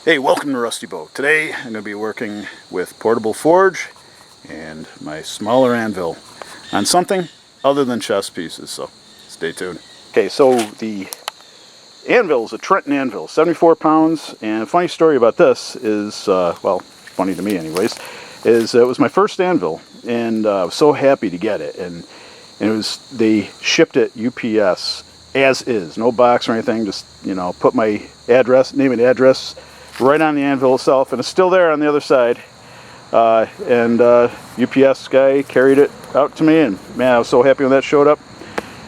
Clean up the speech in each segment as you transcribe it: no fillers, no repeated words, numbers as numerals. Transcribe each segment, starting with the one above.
Hey, welcome to Rusty Bow. Today I'm going to be working with portable forge and my smaller anvil on something other than chess pieces, so stay tuned. Okay, so the anvil is a Trenton anvil, 74 pounds, and a funny story about this is, well, funny to me anyways, is it was my first anvil, and I was so happy to get it, and they shipped it UPS as is, no box or anything, just, put my address, name and address right on the anvil itself, and it's still there on the other side. UPS guy carried it out to me, and man, I was so happy when that showed up.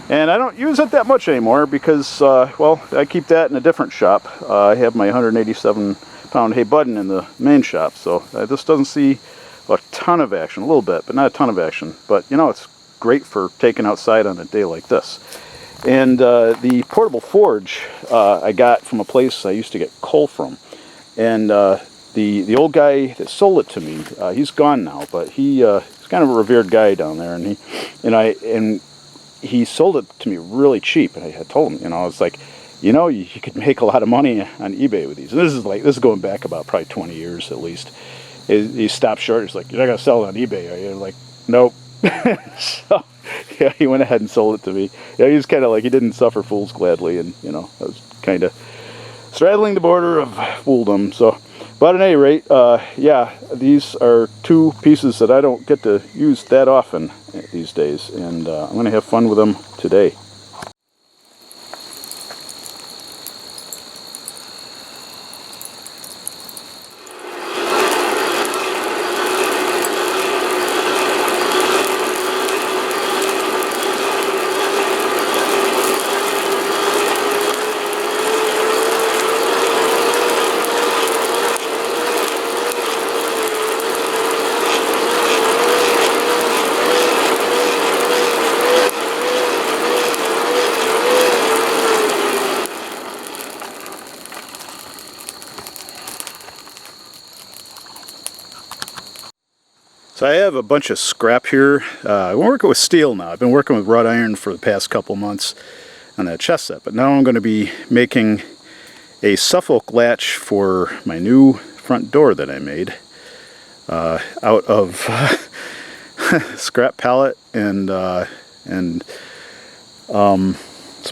And I don't use it that much anymore because, well, I keep that in a different shop. I have my 187-pound Hey Buddin in the main shop, so this doesn't see a ton of action, a little bit, but not a ton of action. But, it's great for taking outside on a day like this. And the portable forge I got from a place I used to get coal from. And the old guy that sold it to me, he's gone now, but he's kind of a revered guy down there, and he sold it to me really cheap. And I had told him, I was like, you could make a lot of money on eBay with these. And this is going back about probably 20 years at least. He stopped short. He's like, you're not gonna sell it on eBay, are you? I'm like, nope. So yeah, he went ahead and sold it to me. Yeah, he was kind of like, he didn't suffer fools gladly, and I was kind of straddling the border of fooldom. So, but at any rate, yeah, these are two pieces that I don't get to use that often these days, and I'm going to have fun with them today. So I have a bunch of scrap here. I'm working with steel now. I've been working with wrought iron for the past couple months on that chess set, but now I'm going to be making a Suffolk latch for my new front door that I made out of scrap pallet and some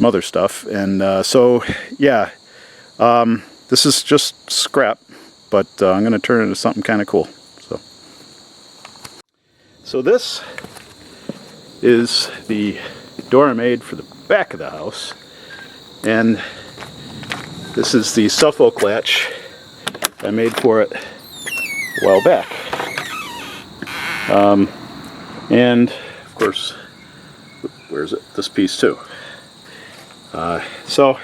other stuff. And so yeah, this is just scrap, but I'm going to turn it into something kind of cool. So this is the door I made for the back of the house, and this is the Suffolk latch I made for it a while back. And of course, where's it? This piece too. So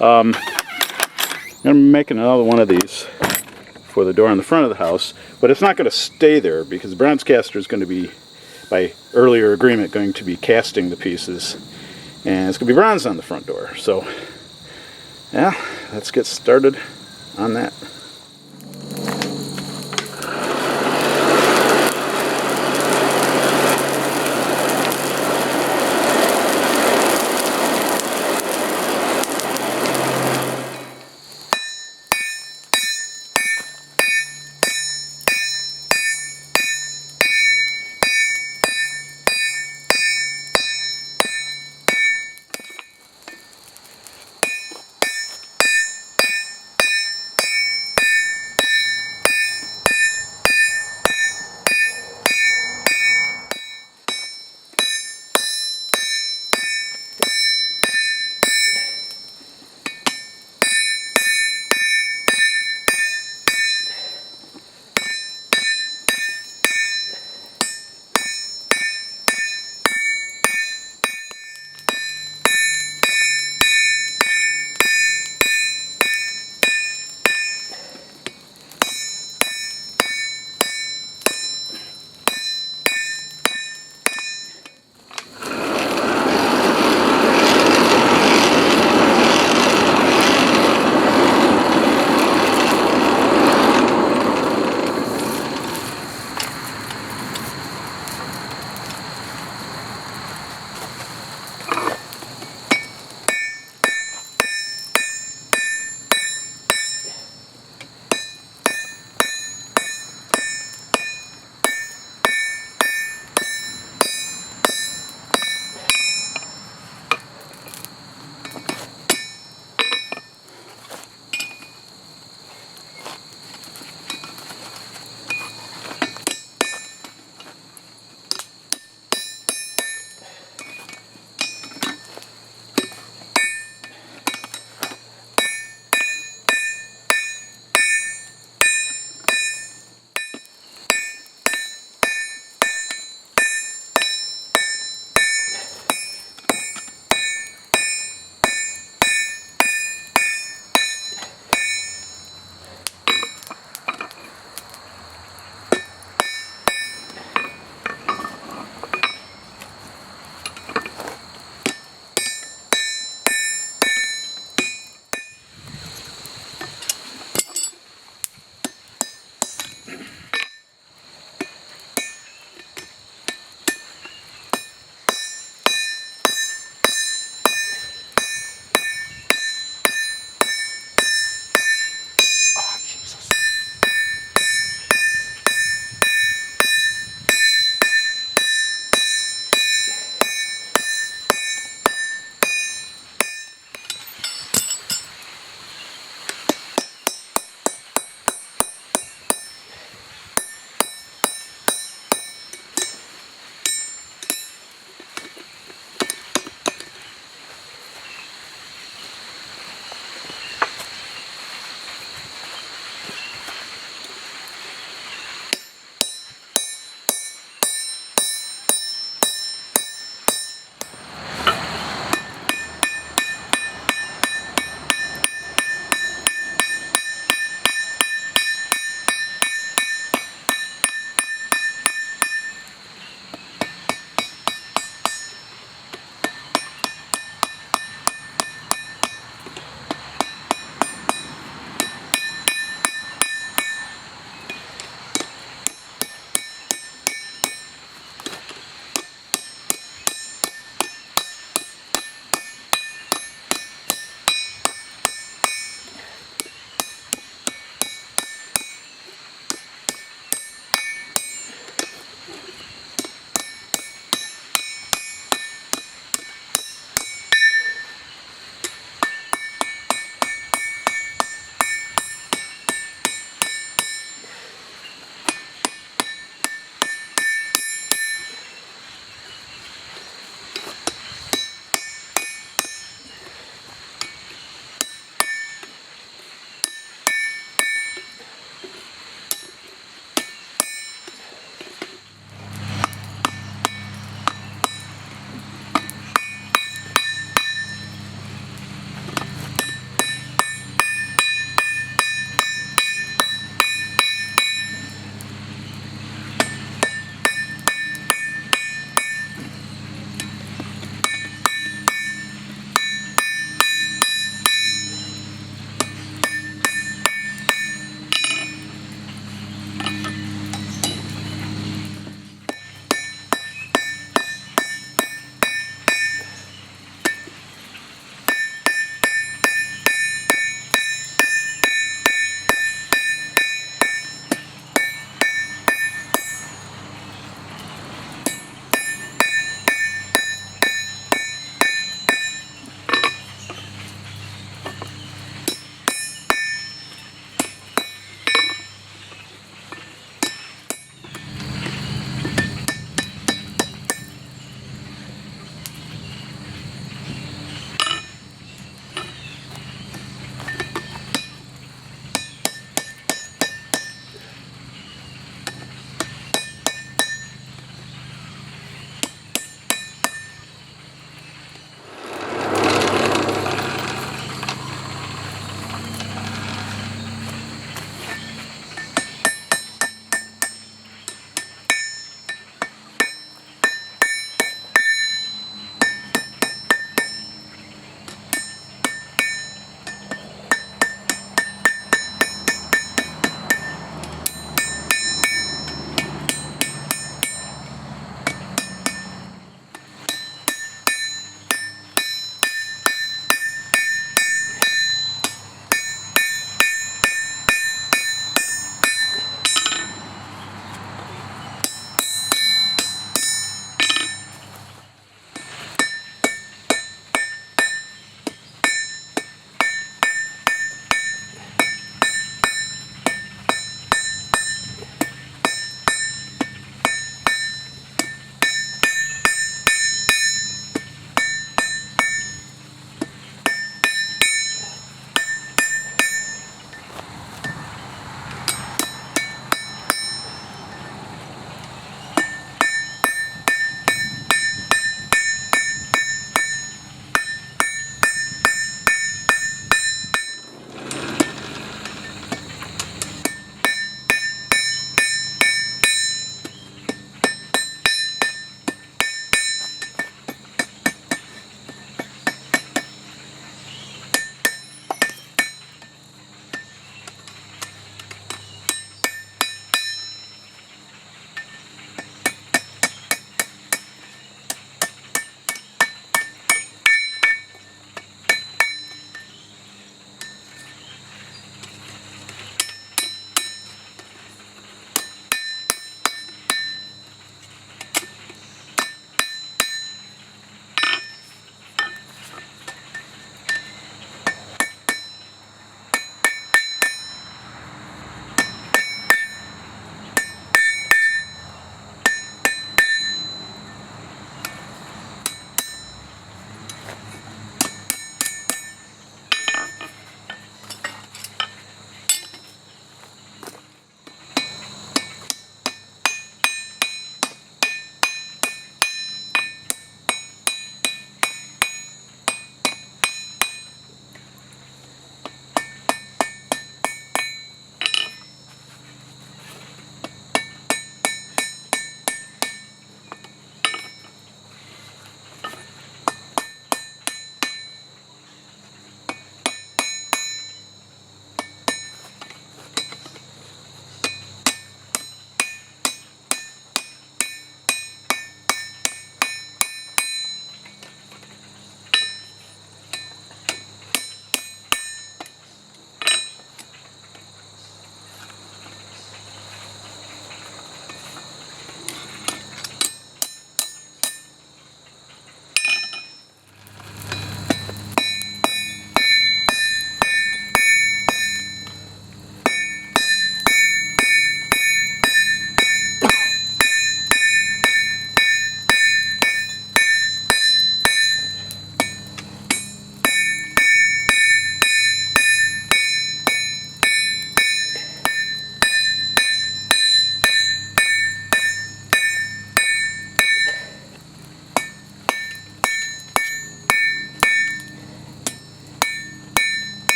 I'm making another one of these for the door on the front of the house, but it's not going to stay there because the bronze caster is going to be, by earlier agreement, going to be casting the pieces, and it's going to be bronze on the front door. So yeah, let's get started on that.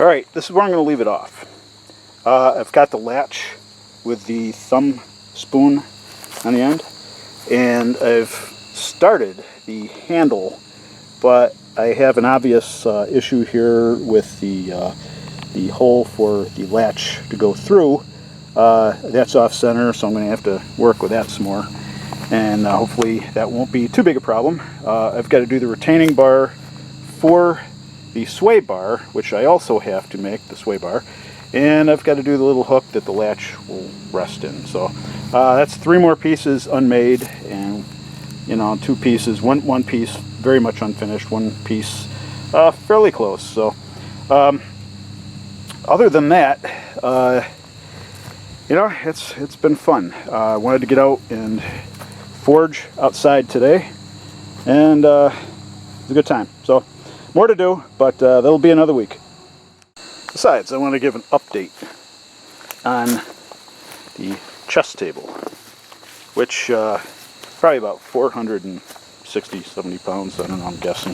Alright, this is where I'm going to leave it off. I've got the latch with the thumb spoon on the end, and I've started the handle, but I have an obvious issue here with the hole for the latch to go through. That's off center, so I'm going to have to work with that some more, and hopefully that won't be too big a problem. I've got to do the retaining bar for the sway bar, which I also have to make, the sway bar, and I've got to do the little hook that the latch will rest in. So that's 3 more pieces unmade, and 2 pieces, one piece very much unfinished, 1 piece fairly close. So other than that, it's been fun. I wanted to get out and forge outside today, and it's a good time. So more to do, but that'll be another week. Besides, I want to give an update on the chess table, which probably about 460, 70 pounds, I don't know, I'm guessing.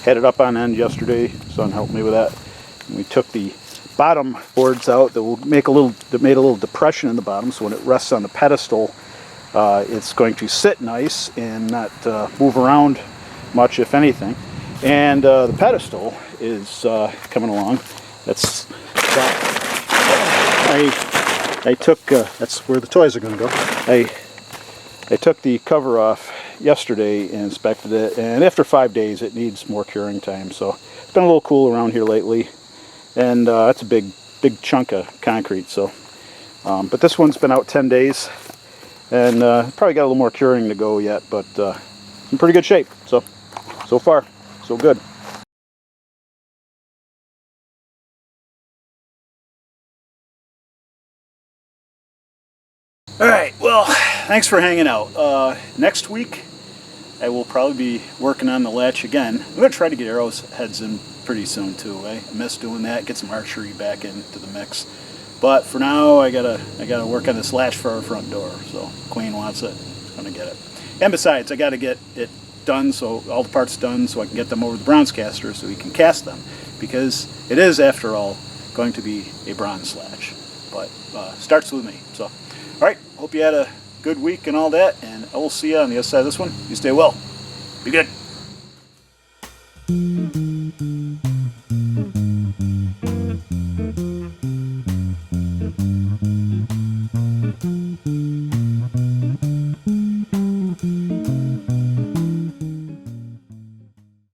Had it up on end yesterday, son helped me with that. And we took the bottom boards out that will made a little depression in the bottom, so when it rests on the pedestal, it's going to sit nice and not move around much, if anything. And the pedestal is coming along. That's I took that's where the toys are going to go. I took the cover off yesterday and inspected it, and after 5 days it needs more curing time. So it's been a little cool around here lately, and that's a big chunk of concrete. So, but this one's been out 10 days, and probably got a little more curing to go yet, but in pretty good shape. So far, so good. Alright, well, thanks for hanging out. Next week, I will probably be working on the latch again. I'm going to try to get arrows heads in pretty soon too. I miss doing that, get some archery back into the mix. But for now, I gotta work on this latch for our front door. So Queen wants it, I'm going to get it. And besides, I got to get it done, so all the parts done, so I can get them over the bronze caster so we can cast them, because it is, after all, going to be a bronze latch. But starts with me. So, all right, hope you had a good week and all that, and I will see you on the other side of this one. You stay well. Be good.